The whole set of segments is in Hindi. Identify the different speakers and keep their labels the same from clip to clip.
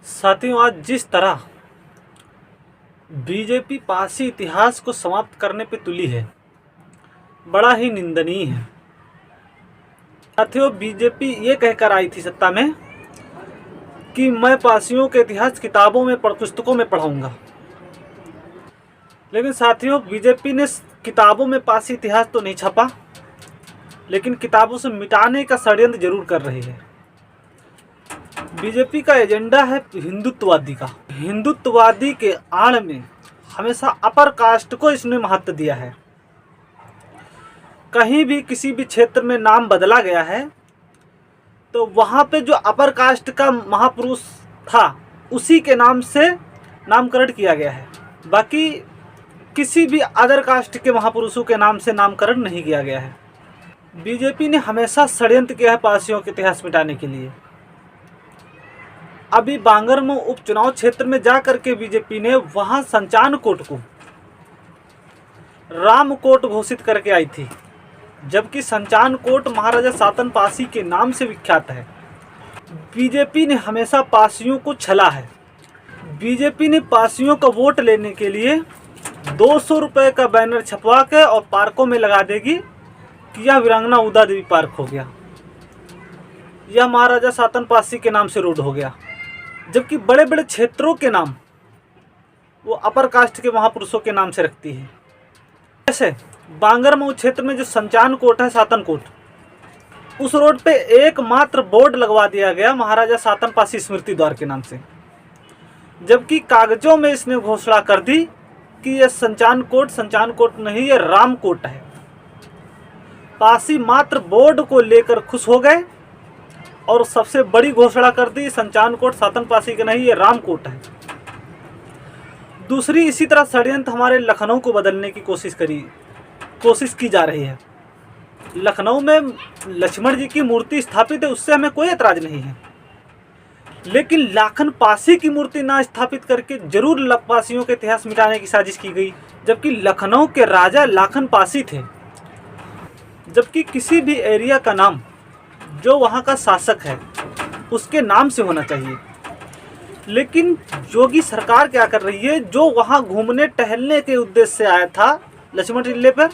Speaker 1: साथियों, आज जिस तरह बीजेपी पारसी इतिहास को समाप्त करने पे तुली है, बड़ा ही निंदनीय है। साथियों, बीजेपी ये कहकर आई थी सत्ता में कि मैं पारसियों के इतिहास किताबों में पुस्तकों में पढ़ाऊंगा। लेकिन साथियों, बीजेपी ने किताबों में पारसी इतिहास तो नहीं छपा, लेकिन किताबों से मिटाने का षड्यंत्र जरूर कर रही है। बीजेपी का एजेंडा है हिंदुत्ववादी का। हिंदुत्ववादी के आड़ में हमेशा अपर कास्ट को इसने महत्व दिया है। कहीं भी किसी भी क्षेत्र में नाम बदला गया है तो वहाँ पे जो अपर कास्ट का महापुरुष था उसी के नाम से नामकरण किया गया है। बाकी किसी भी अदर कास्ट के महापुरुषों के नाम से नामकरण नहीं किया गया है। बीजेपी ने हमेशा षड्यंत्र किया है पारसियों के इतिहास मिटाने के लिए। अभी बांगरमऊ उपचुनाव क्षेत्र में जाकर के बीजेपी ने वहां संचान कोट को राम कोट घोषित करके आई थी, जबकि संचान कोट महाराजा सातन पासी के नाम से विख्यात है। बीजेपी ने हमेशा पारसियों को छला है। बीजेपी ने पारसियों का वोट लेने के लिए 200 रुपये का बैनर छपवा के और पार्कों में लगा देगी कि यह वीरांगना उदा देवी पार्क हो गया, यह महाराजा सातन पासी के नाम से रोड हो गया। जबकि बड़े बड़े क्षेत्रों के नाम वो अपर कास्ट के महापुरुषों के नाम से रखती है। जैसे बांगरमऊ क्षेत्र में जो संचान कोट है, सातन कोट, उस रोड पे एकमात्र बोर्ड लगवा दिया गया महाराजा सातन पासी स्मृति द्वार के नाम से, जबकि कागजों में इसने घोषणा कर दी कि यह संचान कोट नहीं, यह राम कोट है। पासी मात्र बोर्ड को लेकर खुश हो गए और सबसे बड़ी घोषणा कर दी, संचान कोट सातन पासी का नहीं, ये राम कोट है। दूसरी इसी तरह षड्यंत्र हमारे लखनऊ को बदलने की कोशिश की जा रही है। लखनऊ में लक्ष्मण जी की मूर्ति स्थापित है, उससे हमें कोई एतराज नहीं है, लेकिन लाखन पासी की मूर्ति ना स्थापित करके जरूर पासियों के इतिहास मिटाने की साजिश की गई। जबकि लखनऊ के राजा लाखन पासी थे। जबकि किसी भी एरिया का नाम जो वहाँ का शासक है उसके नाम से होना चाहिए, लेकिन योगी सरकार क्या कर रही है, जो वहाँ घूमने टहलने के उद्देश्य से आया था लक्ष्मण टिल्ले पर,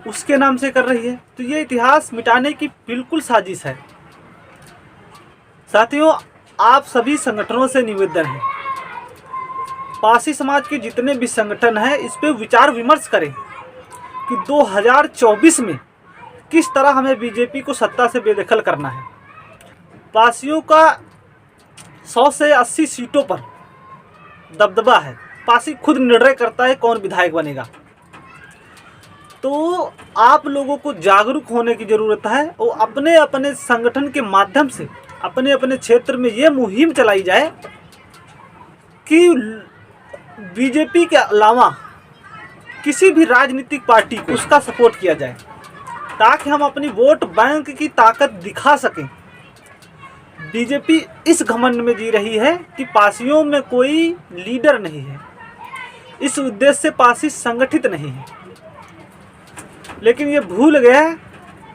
Speaker 1: उसके नाम से कर रही है। तो ये इतिहास मिटाने की बिल्कुल साजिश है। साथियों, आप सभी संगठनों से निवेदन है, पारसी समाज के जितने भी संगठन हैं इस पे विचार विमर्श करें कि 2024 में किस तरह हमें बीजेपी को सत्ता से बेदखल करना है। पारसियों का 100 से 80 सीटों पर दबदबा है। पारसी खुद निर्णय करता है कौन विधायक बनेगा। तो आप लोगों को जागरूक होने की ज़रूरत है और अपने अपने संगठन के माध्यम से अपने अपने क्षेत्र में ये मुहिम चलाई जाए कि बीजेपी के अलावा किसी भी राजनीतिक पार्टी को उसका सपोर्ट किया जाए, ताकि हम अपनी वोट बैंक की ताकत दिखा सकें। बीजेपी इस घमंड में जी रही है कि पारसियों में कोई लीडर नहीं है, इस उद्देश्य से पारसी संगठित नहीं है। लेकिन ये भूल गया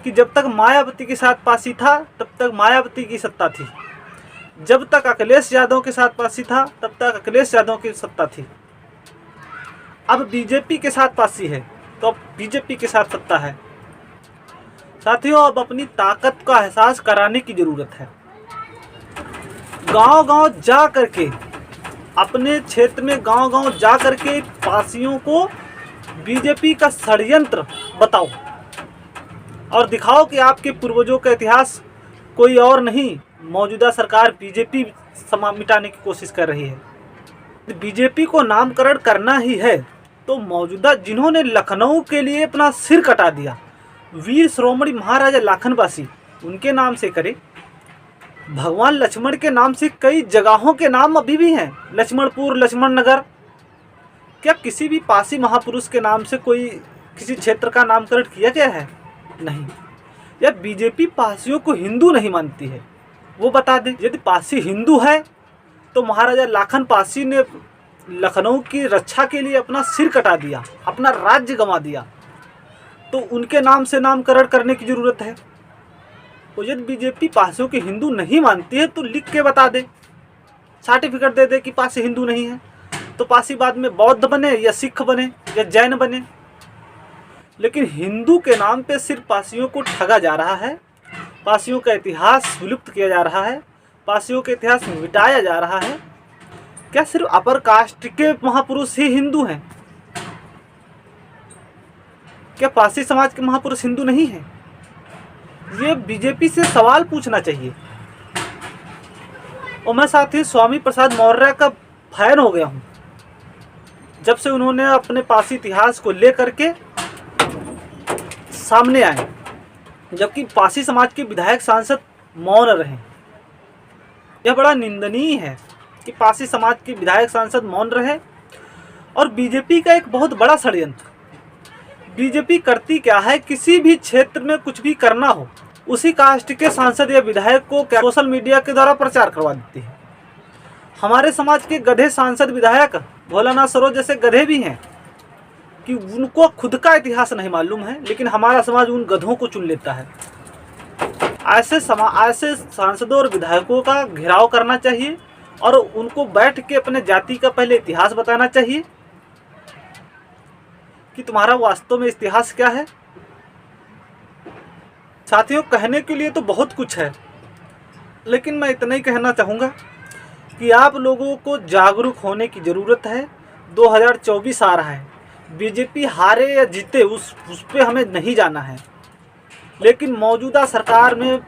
Speaker 1: कि जब तक मायावती के साथ पारसी था तब तक मायावती की सत्ता थी, जब तक अखिलेश यादव के साथ पारसी था तब तक अखिलेश यादव की सत्ता थी। अब बीजेपी के साथ पारसी है तो अब बीजेपी के साथ सत्ता है। साथियों, अब अपनी ताकत का एहसास कराने की जरूरत है। गांव-गांव जा करके, अपने क्षेत्र में गांव-गांव जा करके पारसियों को बीजेपी का षड्यंत्र बताओ और दिखाओ कि आपके पूर्वजों का इतिहास कोई और नहीं, मौजूदा सरकार बीजेपी मिटाने की कोशिश कर रही है। बीजेपी को नामकरण करना ही है तो मौजूदा जिन्होंने लखनऊ के लिए अपना सिर कटा दिया, वीर शिरोमणि महाराजा लाखन पासी, उनके नाम से करे। भगवान लक्ष्मण के नाम से कई जगहों के नाम अभी भी हैं, लक्ष्मणपुर, लक्ष्मण नगर। क्या किसी भी पासी महापुरुष के नाम से कोई किसी क्षेत्र का नामकरण किया गया है? नहीं। या बीजेपी पारसियों को हिंदू नहीं मानती है, वो बता दे। यदि पारसी हिंदू है तो महाराजा लाखन पासी ने लखनऊ की रक्षा के लिए अपना सिर कटा दिया, अपना राज्य गंवा दिया, तो उनके नाम से नामकरण करने की जरूरत है। और यदि बीजेपी पारसियों के हिंदू नहीं मानती है तो लिख के बता दे। सर्टिफिकेट दे दे कि पासी हिंदू नहीं है, तो पासी बाद में बौद्ध बने या सिख बने या जैन बने। लेकिन हिंदू के नाम पे सिर्फ पासियों को ठगा जा रहा है, पासियों का इतिहास विलुप्त किया जा रहा है, पासियों का इतिहास मिटाया जा रहा है। क्या सिर्फ अपर कास्ट के महापुरुष ही हिंदू हैं? क्या पासी समाज के महापुरुष हिंदू नहीं हैं? ये बीजेपी से सवाल पूछना चाहिए। और मैं साथ ही स्वामी प्रसाद मौर्य का फैन हो गया हूँ, जब से उन्होंने अपने पासी इतिहास को लेकर के सामने आए, जबकि पासी समाज के विधायक सांसद मौन रहे। यह बड़ा निंदनीय है कि पासी समाज के विधायक सांसद मौन रहे। और बीजेपी का एक बहुत बड़ा षड्यंत्र, बीजेपी करती क्या है, किसी भी क्षेत्र में कुछ भी करना हो, उसी कास्ट के सांसद या विधायक को क्या सोशल मीडिया के द्वारा प्रचार करवा देती है। हमारे समाज के गधे सांसद विधायक भोलानाथ सरोज जैसे गधे भी हैं कि उनको खुद का इतिहास नहीं मालूम है, लेकिन हमारा समाज उन गधों को चुन लेता है। ऐसे सांसदों और विधायकों का घेराव करना चाहिए और उनको बैठ के अपने जाति का पहले इतिहास बताना चाहिए कि तुम्हारा वास्तव में इतिहास क्या है। साथियों, कहने के लिए तो बहुत कुछ है, लेकिन मैं इतना ही कहना चाहूँगा कि आप लोगों को जागरूक होने की ज़रूरत है। 2024 आ रहा है, बीजेपी हारे या जीते उस पे हमें नहीं जाना है, लेकिन मौजूदा सरकार में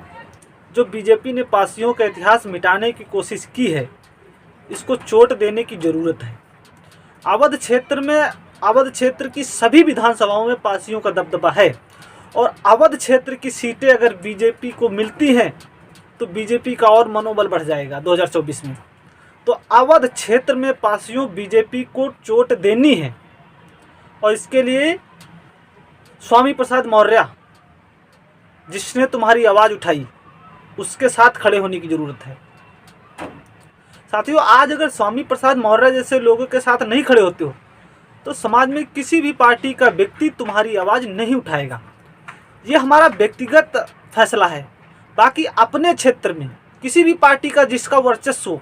Speaker 1: जो बीजेपी ने पासियों का इतिहास मिटाने की कोशिश की है, इसको चोट देने की ज़रूरत है। अवध क्षेत्र की सभी विधानसभाओं में पासियों का दबदबा है और अवध क्षेत्र की सीटें अगर बीजेपी को मिलती हैं तो बीजेपी का और मनोबल बढ़ जाएगा 2024 में। तो अवध क्षेत्र में पासियों बीजेपी को चोट देनी है और इसके लिए स्वामी प्रसाद मौर्य जिसने तुम्हारी आवाज़ उठाई, उसके साथ खड़े होने की ज़रूरत है। साथियों, आज अगर स्वामी प्रसाद मौर्य जैसे लोगों के साथ नहीं खड़े होते हो तो समाज में किसी भी पार्टी का व्यक्ति तुम्हारी आवाज़ नहीं उठाएगा। ये हमारा व्यक्तिगत फैसला है। बाकी अपने क्षेत्र में किसी भी पार्टी का जिसका वर्चस्व हो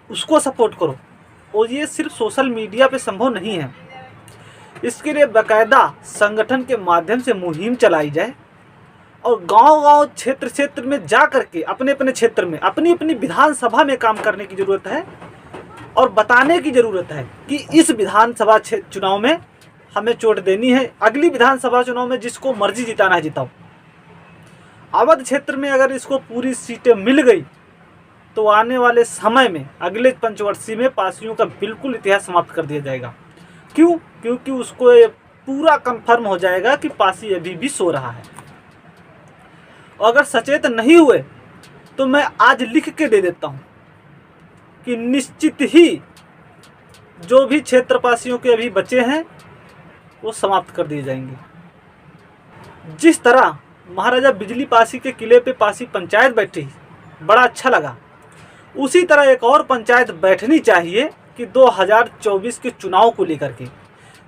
Speaker 1: उसको सपोर्ट करो, और ये सिर्फ सोशल मीडिया पे संभव नहीं है। इसके लिए बाकायदा संगठन के माध्यम से मुहिम चलाई जाए और गांव-गांव क्षेत्र में जा करके अपने अपने क्षेत्र में अपनी अपनी विधानसभा में काम करने की ज़रूरत है और बताने की ज़रूरत है कि इस विधानसभा चुनाव में हमें चोट देनी है, अगली विधानसभा चुनाव में जिसको मर्जी जिताना है जिताओ। अवध क्षेत्र में अगर इसको पूरी सीटें मिल गई तो आने वाले समय में अगले पंचवर्षीय में पासियों का बिल्कुल इतिहास समाप्त कर दिया जाएगा। क्यों? क्योंकि उसको ये पूरा कंफर्म हो जाएगा कि पासी अभी भी सो रहा है। और अगर सचेत नहीं हुए तो मैं आज लिख के दे देता हूँ कि निश्चित ही जो भी क्षेत्रपासियों के अभी बचे हैं वो समाप्त कर दिए जाएंगे। जिस तरह महाराजा बिजली पासी के किले पे पासी पंचायत बैठी, बड़ा अच्छा लगा, उसी तरह एक और पंचायत बैठनी चाहिए कि 2024 के चुनाव को लेकर के,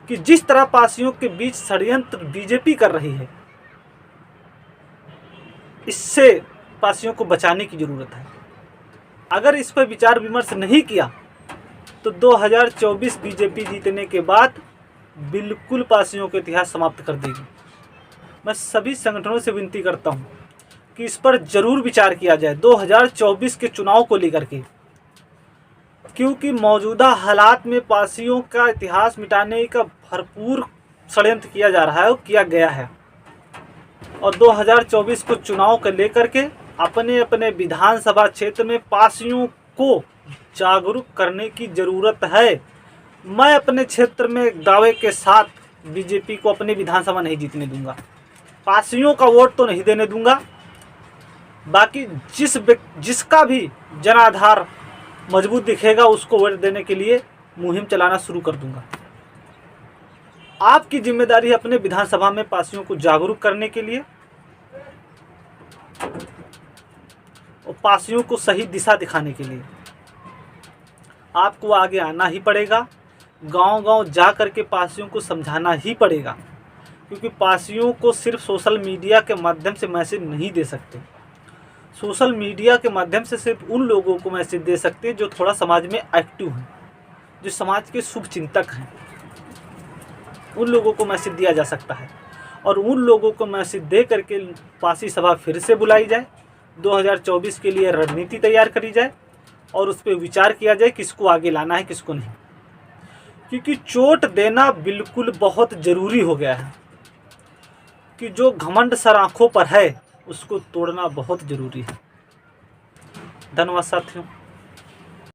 Speaker 1: कि जिस तरह पासियों के बीच षड्यंत्र बीजेपी कर रही है, इससे पासियों को बचाने की ज़रूरत है। अगर इस पर विचार विमर्श नहीं किया तो 2024 बीजेपी जीतने के बाद बिल्कुल पासियों का इतिहास समाप्त कर देगी। मैं सभी संगठनों से विनती करता हूं कि इस पर ज़रूर विचार किया जाए 2024 के चुनाव को लेकर के, क्योंकि मौजूदा हालात में पासियों का इतिहास मिटाने का भरपूर षड्यंत्र किया जा रहा है और किया गया है। और 2024 को चुनाव को लेकर के अपने अपने विधानसभा क्षेत्र में पासियों को जागरूक करने की ज़रूरत है। मैं अपने क्षेत्र में दावे के साथ बीजेपी को अपनी विधानसभा नहीं जीतने दूंगा, पासियों का वोट तो नहीं देने दूंगा। बाकी जिसका भी जनाधार मजबूत दिखेगा उसको वोट देने के लिए मुहिम चलाना शुरू कर दूंगा। आपकी जिम्मेदारी है अपने विधानसभा में पासियों को जागरूक करने के लिए और पासियों को सही दिशा दिखाने के लिए आपको आगे आना ही पड़ेगा। गांव-गांव जा कर के पासियों को समझाना ही पड़ेगा, क्योंकि पासियों को सिर्फ सोशल मीडिया के माध्यम से मैसेज नहीं दे सकते। सोशल मीडिया के माध्यम से सिर्फ उन लोगों को मैसेज दे सकते हैं जो थोड़ा समाज में एक्टिव हैं, जो समाज के शुभ चिंतक हैं, उन लोगों को मैसेज दिया जा सकता है। और उन लोगों को मैसेज दे करके पासी सभा फिर से बुलाई जाए, 2024 के लिए रणनीति तैयार करी जाए और उस पर विचार किया जाए किसको आगे लाना है किसको नहीं। क्योंकि चोट देना बिल्कुल बहुत ज़रूरी हो गया है कि जो घमंड सर आँखों पर है उसको तोड़ना बहुत ज़रूरी है। धन्यवाद साथियों।